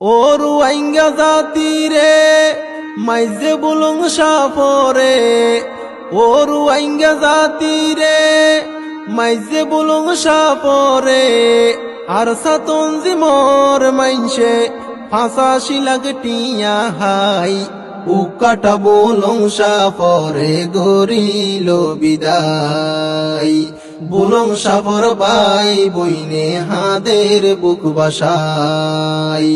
ওরু আইঙ্গা জাতিরে মাইজে বুলুং সাফরে ওরু আইঙ্গা জাতিরে মাইজে বুলুং সাফরে আর সাতনজি মোর মাইনসে ফাঁসাশি লাগটিয়া high উকাটা বুলুং সাফরে গরিল বিদায় বুলুং সাফর by বইনে হাদের বুক বাসাই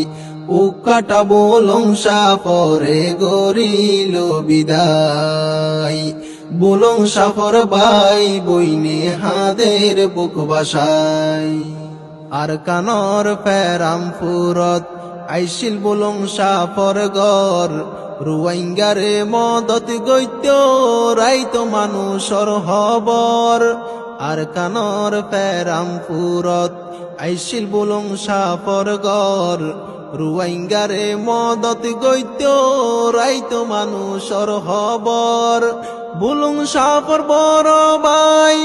উকাটা বুলুং সাফরে গরিল বিদায় বুলুং সাফর বাই বইনে হাদের বুক বাসাই আর কানর ফেরাম ফুরত আইসিল বুলুং সাফর গর রুয়াইঙ্গারে মদত গৈত্য রাইতো মানুষর হবর আর কানর ফেরাম ফুরত আইসিল বুলুং সাফর গর রুয়াইঙ্গারে মদত গৈত্য রাইতো মানুষর হবর বুলুং সাফর বড় বাই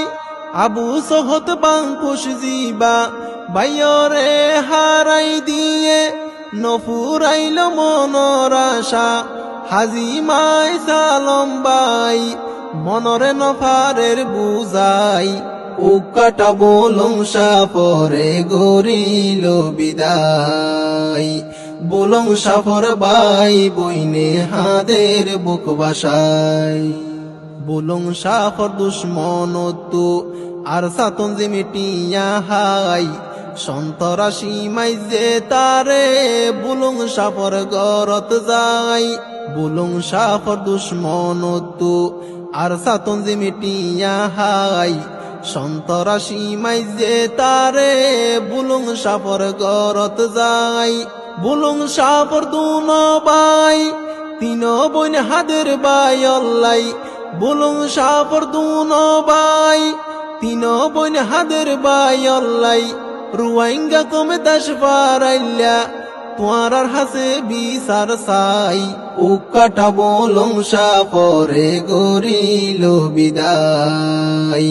আবু সহত বাংকুশ জিবা বাইরে হারাই দিয়ে নফুরাইল মনর আশা হাজি মাই সালম বাই মনরে নফারের বুঝাই উকাটা বুলুং সাফরে গরিল বিদায় বুলুং সাফর বাই বইনে হাদের বুক বাসাই বুলুং সাফর দুশ্মনতু আর সাতন যে মিটিয়া হাই সন্তরাশি মাইজে তারে বুলুং সাফর গরত যাই বুলুং সাফর দুশ্মনতু আর সাতন যে মিটিয়া হাই সন্তরাশি মাইজে তারে বুলুং সাফর গরত যাই বুলুং সাফর দুন বাই তিন বইন হাদের বাই অল্লাই বুলুং সাফর দুন বাই তিন বইন হাদের বাই অল্লাই রুয়াইঙ্গা কমে দাস পারাইল্লা তোমার হাসে বিচার সাই উকাটা বুলুং সাফরে গরিল বিদায়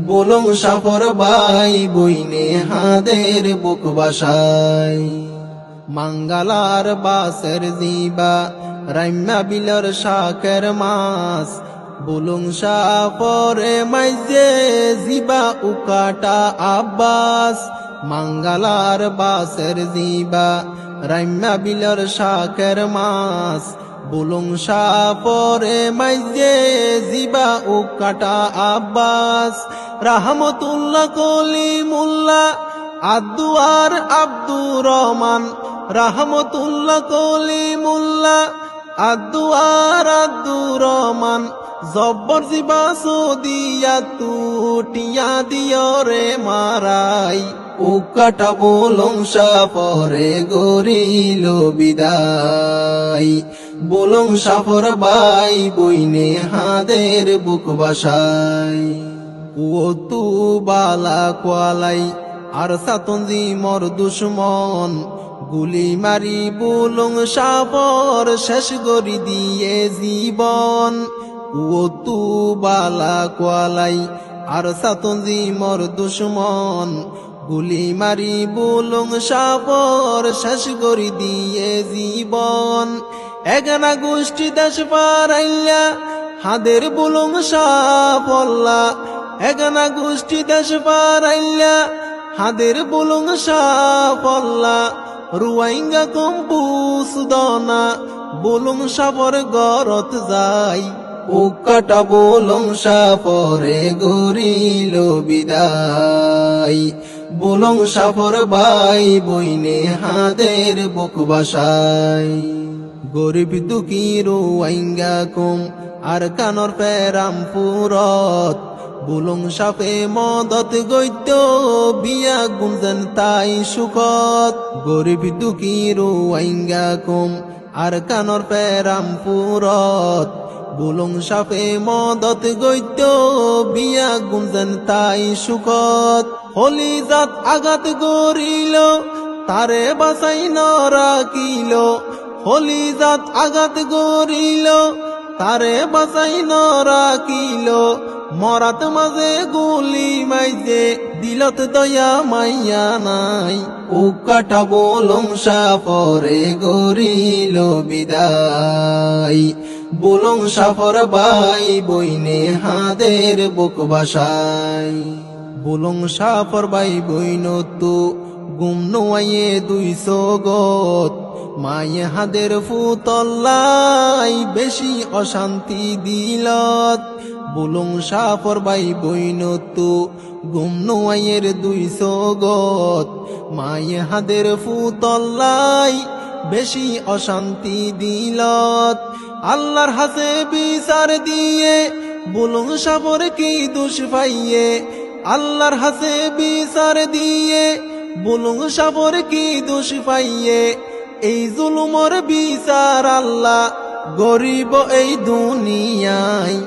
বুলুং সাফর বাই বইনে হাদের বুক বাসাই মাঙ্গালার বাসের জিবা রাইমা বিলর শাকের মাস বুলুং সাফরে মাইজে জিবা উকাটা আব্বাস মাঙ্গালার বাসের জিবা রাইমা বিলর শাকের মাস বুলুং সাফরে মাইজে জিবা উকাটা আব্বাস রাহমতুল্লাহ কলিমুল্লাহ আদুয়ার আব্দুর রহমান রাহমতুল্লাহ কলিমুল্লাহ আদুয়ার আব্দুর রহমান জব্বর জিবা সদিয়া তুটিয়া দিয়রে মারাই উকাটা বুলুং সাফরে গরিল বিদায় বুলুং সাফর বাই বইনে হাদের বুক বাসাই ও তু বালা কোয়ালাই আর সাতনজি মর দুশ্মন গুলি মারি বুলুং সাফর শেষ গরি দিয়ে জীবন ও তু বালা কোয়ালাই আর সাতনজি মর দুশ্মন গুলি মারি বুলুং সাফর শেষ গরি দিয়ে জীবন এগানা গোষ্ঠী দেশ পারাইল্লা হাদের বুলুং সাফল্লা এগানা গোষ্ঠী দেশ পারাইল্লা হাদের বুলুং সাফল্লা রুয়াইঙ্গা কম্পুস দনা বুলুং সাফর গরত যাই উকাটা বুলুং সাফরে গরিল বিদায় বুলুং সাফর বাই বইনে হাদের বুক বাসাই গরিব দুঃখী রুয়াইঙ্গা কুম আর কানর ফেরাম পুরত বুলুং সাফে মদত গৈত্য বিয়া গুঞ্জন তাই সুখত গরিব দুঃখী রুয়াইঙ্গা কুম আর কানর ফেরাম পুরত বুলুং সাফে মদত গৈত্য বিয়া গুঞ্জন তাই সুখত হলি জাত আঘাত গরিল তারে বাসাই ন রাখিল হলি জাত আঘাত গরিল তারে বাসাই ন রাখিল মরাত মাঝে গুলি মাইজে দিলত দয়া মাইয়া নাই ও কাটা বলং সাফরে গরিল বিদায় বলং সাফর বাই বইনে হাদের বুক বাসাই বলং সাফর বাই বইন তো গুম নোয়াইয়ে 200 গত মায়ে হাদের ফুতল্লাই বেশি অশান্তি দিলত বলং সাফর বাই বইন তো গুম নোয়াইয়ের 200 গত মায়ে হাদের ফুতল্লাই বেশি অশান্তি দিলত আল্লাহর হাসে বিচার দিয়ে বলং সাফর কি দোষ পাইয়ে আল্লাহর হাসে বিচার দিয়ে বলং সাফর কি দোষ পাইয়ে এই জুলুমর বিচার আল্লাহ গরিব এই দুনিয়ায়।